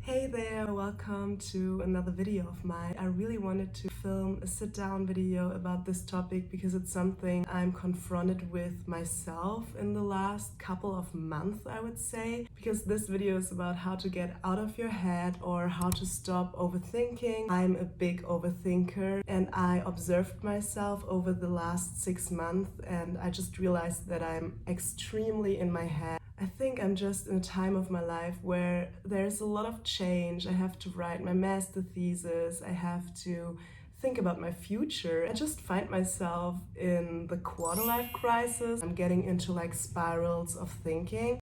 Hey there, welcome to another video of mine. I really wanted to film a sit-down video about this topic because it's something I'm confronted with myself in the last couple of months, I would say. Because this video is about how to get out of your head or how to stop overthinking. I'm a big overthinker and I observed myself over the last 6 months and I just realized that I'm extremely in my head. I think I'm just in a time of my life where there's a lot of change. I have to write my master thesis. I have to think about my future. I just find myself in the quarter life crisis. I'm getting into like spirals of thinking.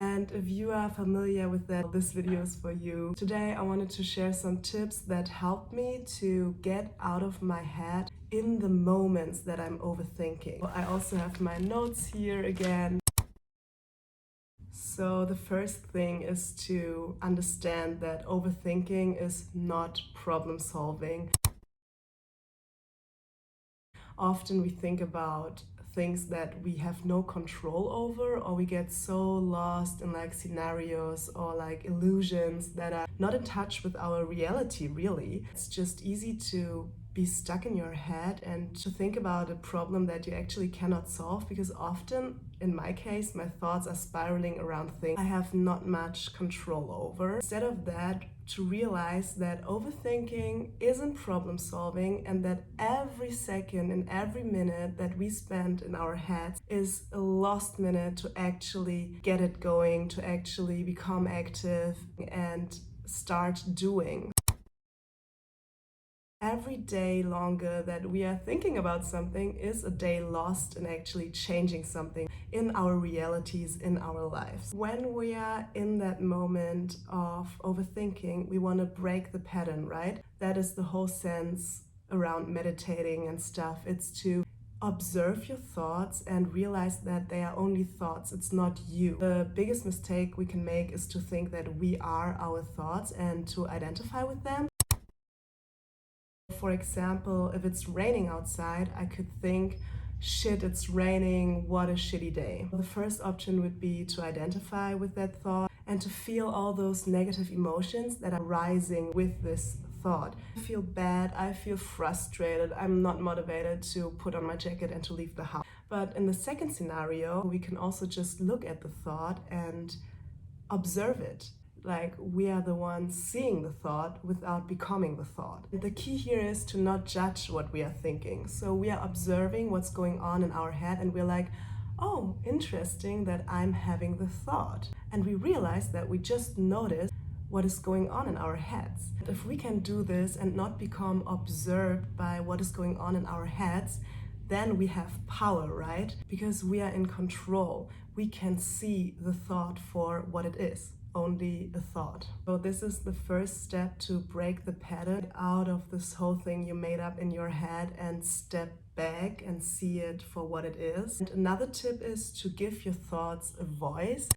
And if you are familiar with that, this video is for you. Today I wanted to share some tips that help me to get out of my head in the moments that I'm overthinking. I also have my notes here again. So the first thing is to understand that overthinking is not problem solving. Often we think about things that we have no control over, or we get so lost in like scenarios or like illusions that are not in touch with our reality really. It's just easy to be stuck in your head and to think about a problem that you actually cannot solve, because often, in my case, my thoughts are spiraling around things I have not much control over. Instead of that, to realize that overthinking isn't problem solving and that every second and every minute that we spend in our heads is a lost minute to actually get it going, to actually become active and start doing. Every day longer that we are thinking about something is a day lost in actually changing something in our realities, in our lives. When we are in that moment of overthinking, we want to break the pattern, right? That is the whole sense around meditating and stuff. It's to observe your thoughts and realize that they are only thoughts. It's not you. The biggest mistake we can make is to think that we are our thoughts and to identify with them. For example, if it's raining outside, I could think, shit, it's raining, what a shitty day. The first option would be to identify with that thought and to feel all those negative emotions that are rising with this thought. I feel bad, I feel frustrated, I'm not motivated to put on my jacket and to leave the house. But in the second scenario, we can also just look at the thought and observe it. Like, we are the ones seeing the thought without becoming the thought. The key here is to not judge what we are thinking. So we are observing what's going on in our head and we're like, oh, interesting that I'm having the thought. And we realize that we just noticed what is going on in our heads. If we can do this and not become observed by what is going on in our heads, then we have power, right? Because we are in control. We can see the thought for what it is, only a thought. So this is the first step to break the pattern out of this whole thing you made up in your head and step back and see it for what it is. And another tip is to give your thoughts a voice.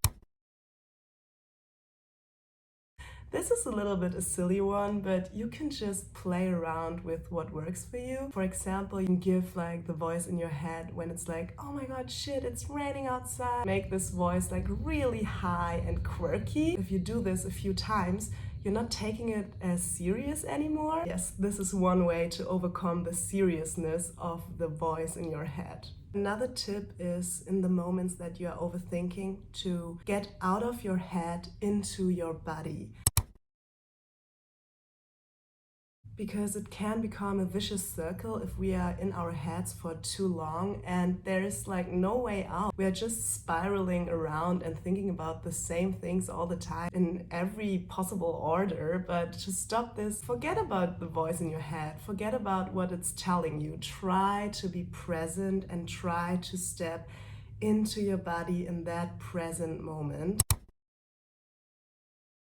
This is a little bit a silly one, but you can just play around with what works for you. For example, you can give like the voice in your head when it's like, oh my god, shit, it's raining outside. Make this voice like really high and quirky. If you do this a few times, you're not taking it as serious anymore. Yes, this is one way to overcome the seriousness of the voice in your head. Another tip is, in the moments that you are overthinking, to get out of your head into your body. Because it can become a vicious circle if we are in our heads for too long and there is like no way out. We are just spiraling around and thinking about the same things all the time in every possible order. But to stop this, forget about the voice in your head, forget about what it's telling you. Try to be present and try to step into your body in that present moment.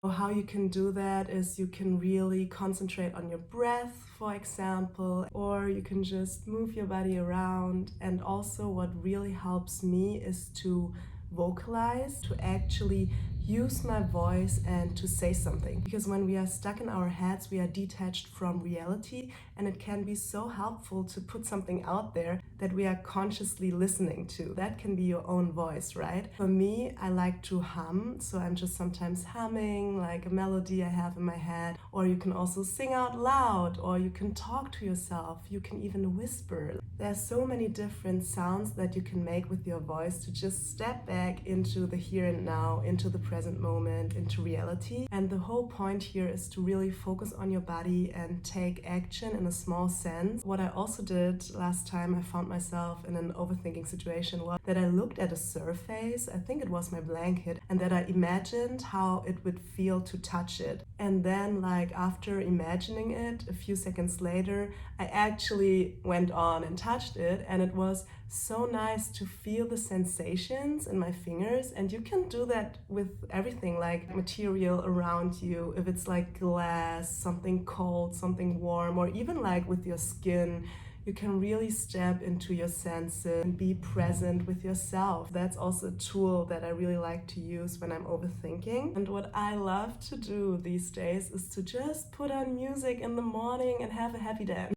How you can do that is you can really concentrate on your breath, for example, or you can just move your body around. And also what really helps me is to vocalize, to actually use my voice and to say something. Because when we are stuck in our heads, we are detached from reality, and it can be so helpful to put something out there that we are consciously listening to. That can be your own voice, right? For me, I like to hum, so I'm just sometimes humming like a melody I have in my head, or you can also sing out loud, or you can talk to yourself, you can even whisper. There's so many different sounds that you can make with your voice to just step back into the here and now, into the present moment, into reality. And the whole point here is to really focus on your body and take action in a small sense. What I also did last time I found myself in an overthinking situation was that I looked at a surface, I think it was my blanket, and that I imagined how it would feel to touch it. And then, like, after imagining it, a few seconds later, I actually went on and touched it, and it was so nice to feel the sensations in my fingers. And you can do that with everything, like material around you, if it's like glass, something cold, something warm, or even like with your skin. You can really step into your senses and be present with yourself. That's also a tool that I really like to use when I'm overthinking. And what I love to do these days is to just put on music in the morning and have a happy dance.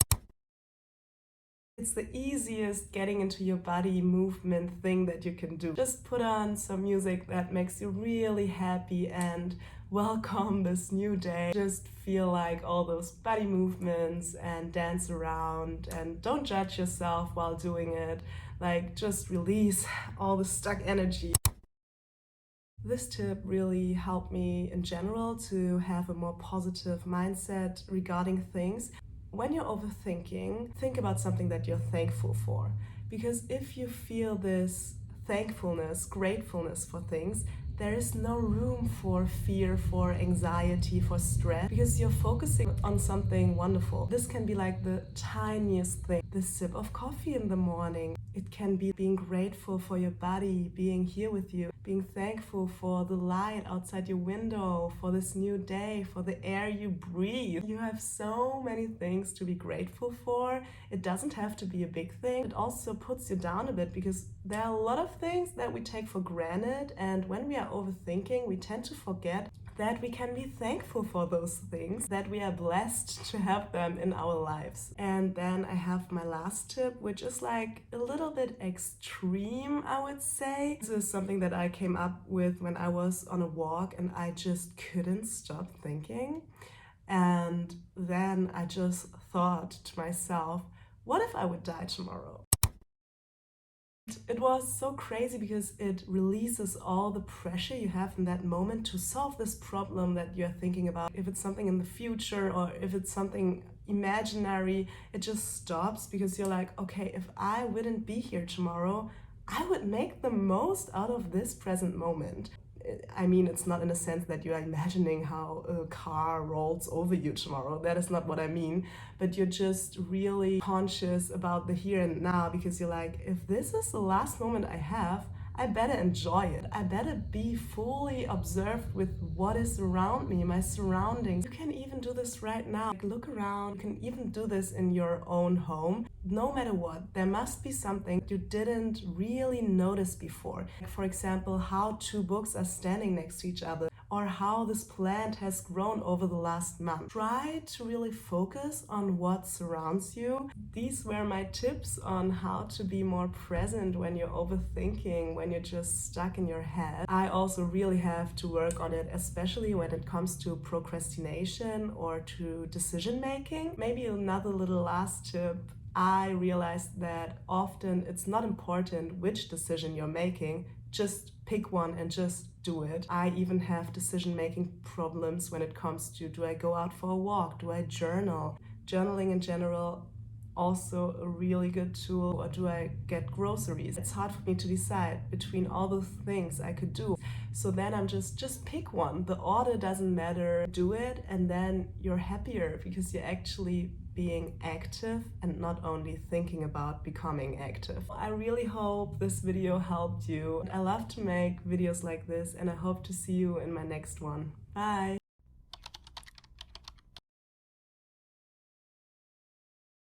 It's the easiest getting into your body movement thing that you can do. Just put on some music that makes you really happy and welcome this new day. Just feel like all those body movements and dance around, and don't judge yourself while doing it. Like, just release all the stuck energy. This tip really helped me in general to have a more positive mindset regarding things. When you're overthinking, think about something that you're thankful for. Because if you feel this thankfulness, gratefulness for things, there is no room for fear, for anxiety, for stress, because you're focusing on something wonderful. This can be like the tiniest thing, the sip of coffee in the morning. It can be being grateful for your body, being here with you, being thankful for the light outside your window, for this new day, for the air you breathe. You have so many things to be grateful for. It doesn't have to be a big thing. It also puts you down a bit, because there are a lot of things that we take for granted, and when we are overthinking, we tend to forget that we can be thankful for those things, that we are blessed to have them in our lives. And then I have my last tip, which is like a little bit extreme, I would say. This is something that I came up with when I was on a walk and I just couldn't stop thinking. And then I just thought to myself, what if I would die tomorrow? It was so crazy because it releases all the pressure you have in that moment to solve this problem that you're thinking about. If it's something in the future or if it's something imaginary, it just stops, because you're like, okay, if I wouldn't be here tomorrow, I would make the most out of this present moment. I mean, it's not in a sense that you are imagining how a car rolls over you tomorrow. That is not what I mean. But you're just really conscious about the here and now, because you're like, if this is the last moment I have, I better enjoy it. I better be fully observed with what is around me, my surroundings. You can even do this right now. Like, look around. You can even do this in your own home. No matter what, there must be something you didn't really notice before. For example, how two books are standing next to each other, or how this plant has grown over the last month. Try to really focus on what surrounds you. These were my tips on how to be more present when you're overthinking, when you're just stuck in your head. I also really have to work on it, especially when it comes to procrastination or to decision making. Maybe another little last tip. I realized that often it's not important which decision you're making, just pick one and just do it. I even have decision-making problems when it comes to, do I go out for a walk? Do I journal? Journaling in general, also a really good tool. Or do I get groceries? It's hard for me to decide between all the things I could do. So then I'm just pick one. The order doesn't matter. Do it, and then you're happier because you're actually being active and not only thinking about becoming active. I really hope this video helped you. I love to make videos like this, and I hope to see you in my next one. Bye!